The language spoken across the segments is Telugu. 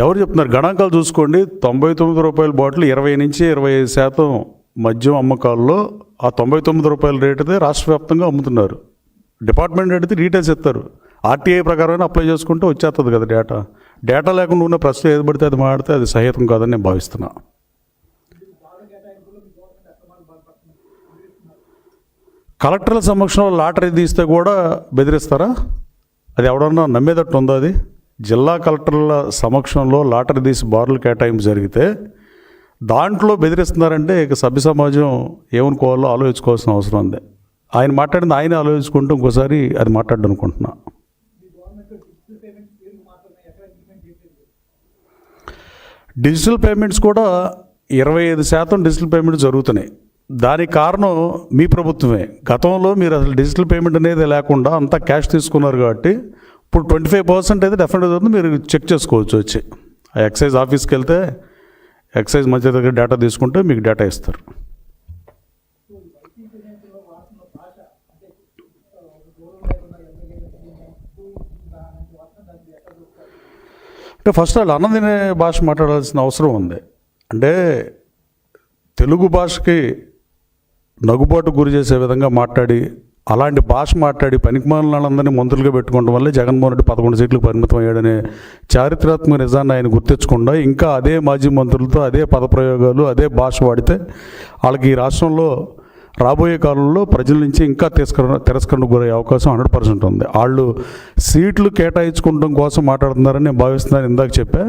ఎవరు చెప్తున్నారు? గణాంకాలు చూసుకోండి. 99 రూపాయల బాటిల్ 20 నుంచి 25% మద్యం అమ్మకాల్లో ఆ 99 రూపాయల రేటుదే రాష్ట్ర వ్యాప్తంగా అమ్ముతున్నారు. డిపార్ట్మెంట్ అడిగితే డీటెయిల్స్ ఇస్తారు. ఆర్టీఐ ప్రకారమైన అప్లై చేసుకుంటే వచ్చేస్తుంది కదా డేటా లేకుండా ఉన్న ప్రశ్న ఏది పడితే అది మాడితే అది సహేతం కాదని నేను భావిస్తున్నా. కలెక్టర్ల సమక్షంలో లాటరీ తీస్తే కూడా బెదిరిస్తారా? అది ఎవడన్నా నమ్మేటట్టు ఉందో? అది జిల్లా కలెక్టర్ల సమక్షంలో లాటరీ తీసి బార్లు కేటాయింపు జరిగితే దాంట్లో బెదిరిస్తున్నారంటే ఇక సభ్య సమాజం ఏమనుకోవాలో ఆలోచించుకోవాల్సిన అవసరం ఉంది. ఆయన మాట్లాడింది ఆయన ఆలోచించుకుంటూ ఇంకోసారి అది మాట్లాడడం అనుకుంటున్నా. డిజిటల్ పేమెంట్స్ కూడా 25% డిజిటల్ పేమెంట్స్ జరుగుతున్నాయి. దానికి కారణం మీ ప్రభుత్వమే. గతంలో మీరు అసలు డిజిటల్ పేమెంట్ అనేది లేకుండా అంతా క్యాష్ తీసుకున్నారు కాబట్టి ఇప్పుడు 25% అయితే డెఫినెట్గా జరుగుతుంది. మీరు చెక్ చేసుకోవచ్చు వచ్చి ఆ ఎక్సైజ్ ఆఫీస్కి వెళ్తే ఎక్సైజ్ మధ్య దగ్గర డేటా తీసుకుంటే మీకు డేటా ఇస్తారు. అంటే ఫస్ట్ వాళ్ళు అన్నం తినే భాష మాట్లాడాల్సిన అవసరం ఉంది. అంటే తెలుగు భాషకి నగుబాటు గురి చేసే విధంగా మాట్లాడి అలాంటి భాష మాట్లాడి పనికిమాలిన వాళ్ళందరినీ మంత్రులుగా పెట్టుకోవడం వల్లే జగన్మోహన్ రెడ్డి 11 సీట్లకు పరిమితం అయ్యాడనే చారిత్రాత్మక నిజాన్ని ఆయన గుర్తించకుండా ఇంకా అదే మాజీ మంత్రులతో అదే పదప్రయోగాలు అదే భాష వాడితే వాళ్ళకి ఈ రాష్ట్రంలో రాబోయే కాలంలో ప్రజల నుంచి ఇంకా తిరస్కరణకు గురయ్యే అవకాశం 100% ఉంది. వాళ్ళు సీట్లు కేటాయించుకోవడం కోసం మాట్లాడుతున్నారని నేను భావిస్తున్నాను. ఇందాక చెప్పా,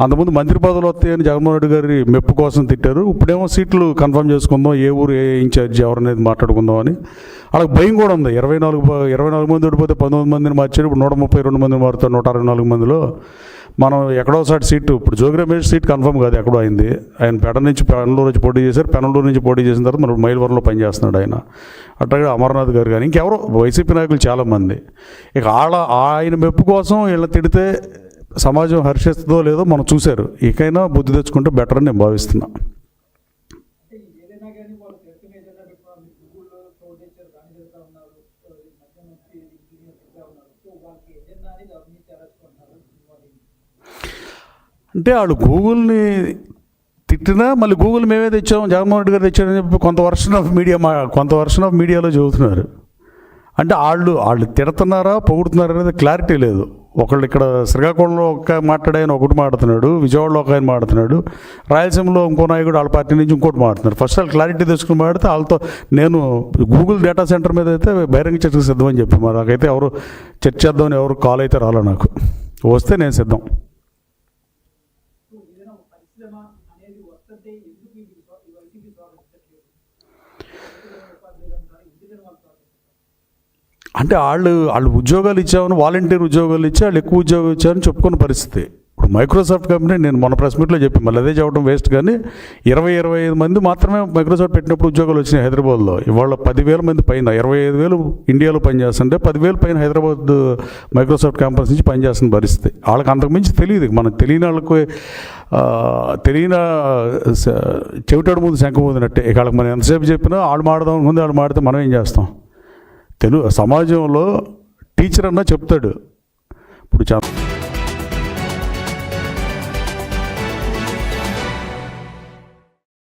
అంతకుముందు మంత్రి పదవులు వస్తాయని జగన్మోహన్ రెడ్డి గారి మెప్పు కోసం తిట్టారు. ఇప్పుడేమో సీట్లు కన్ఫర్మ్ చేసుకుందాం, ఏ ఊరు ఏ ఇన్ఛార్జి ఎవరనేది మాట్లాడుకుందాం అని వాళ్ళకి భయం కూడా ఉంది. 24 మంది ఓడిపోతే 19 మందిని మార్చారు. ఇప్పుడు 132 మందిని మారుతారు. 164 మందిలో మనం ఎక్కడోసారి సీటు ఇప్పుడు జోగి రమేష్ సీట్ కన్ఫర్మ్ కాదు, ఎక్కడో అయింది. ఆయన పెనలూరు నుంచి పోటీ చేశారు. పెనలూరు నుంచి పోటీ చేసిన తర్వాత మనం మైలవరంలో పనిచేస్తున్నాడు ఆయన. అట్లాగే అమర్నాథ్ గారు కానీ ఇంకెవరో వైసీపీ నాయకులు చాలామంది. ఇక ఆయన మెప్పు కోసం వీళ్ళ తిడితే సమాజం హర్షిస్తుందో లేదో మనం చూశారు. ఇకైనా బుద్ధి తెచ్చుకుంటే బెటర్ అని నేను భావిస్తున్నా. అంటే వాళ్ళు గూగుల్ని తిట్టినా మళ్ళీ గూగుల్ మేమే తెచ్చాము, జగన్మోహన్ రెడ్డి గారు తెచ్చారని చెప్పి కొంత వర్షన్ ఆఫ్ మీడియాలో చెబుతున్నారు. అంటే వాళ్ళు తిడుతున్నారా పొగుడుతున్నారా అనేది క్లారిటీ లేదు. ఒకళ్ళు ఇక్కడ శ్రీకాకుళంలో ఒక మాట్లాడాయని ఒకటి మాట్లాడుతున్నాడు, విజయవాడలో ఒక ఆయన మాట్లాడుతున్నాడు, రాయలసీమలో ఇంకో నాయకుడు వాళ్ళ పార్టీ నుంచి ఇంకోటి మాట్లాడుతున్నారు. ఫస్ట్ వాళ్ళు క్లారిటీ తెచ్చుకుని మాట్లాడితే వాళ్ళతో నేను గూగుల్ డేటా సెంటర్ మీద అయితే బహిరంగ చర్చకు సిద్ధమని చెప్పి మరి నాకైతే ఎవరు చర్చ చేద్దామని ఎవరు కాల్ అయితే రాలే. నాకు వస్తే నేను సిద్ధం. అంటే వాళ్ళు ఉద్యోగాలు ఇచ్చామని వాలంటీర్ ఉద్యోగాలు ఇచ్చి వాళ్ళు ఎక్కువ ఉద్యోగాలు ఇచ్చారని చెప్పుకున్న పరిస్థితి. ఇప్పుడు మైక్రోసాఫ్ట్ కంపెనీ నేను మన ప్రెస్ మీట్లో చెప్పి మళ్ళీ అదే చెప్పడం వేస్ట్, కానీ 20-25 మంది మాత్రమే మైక్రోసాఫ్ట్ పెట్టినప్పుడు ఉద్యోగాలు వచ్చినాయి హైదరాబాద్లో. ఇవాళ 10,000 మంది పైన, 25,000 ఇండియాలో పనిచేస్తుంటే 10,000 పైన హైదరాబాద్ మైక్రోసాఫ్ట్ క్యాంపస్ నుంచి పనిచేస్తున్న పరిస్థితి. వాళ్ళకి అంతకుమించి తెలియదు. మనకు తెలియని వాళ్ళకి చెవిటాడు ముందు శంఖ ముందునట్టే. ఇక వాళ్ళకి మనం ఎంతసేపు చెప్పినా వాళ్ళు మాడదాం ముందు వాళ్ళు మాడితే మనం ఏం చేస్తాం? సమాజంలో టీచర్ అన్నా చెప్తాడు. ఇప్పుడు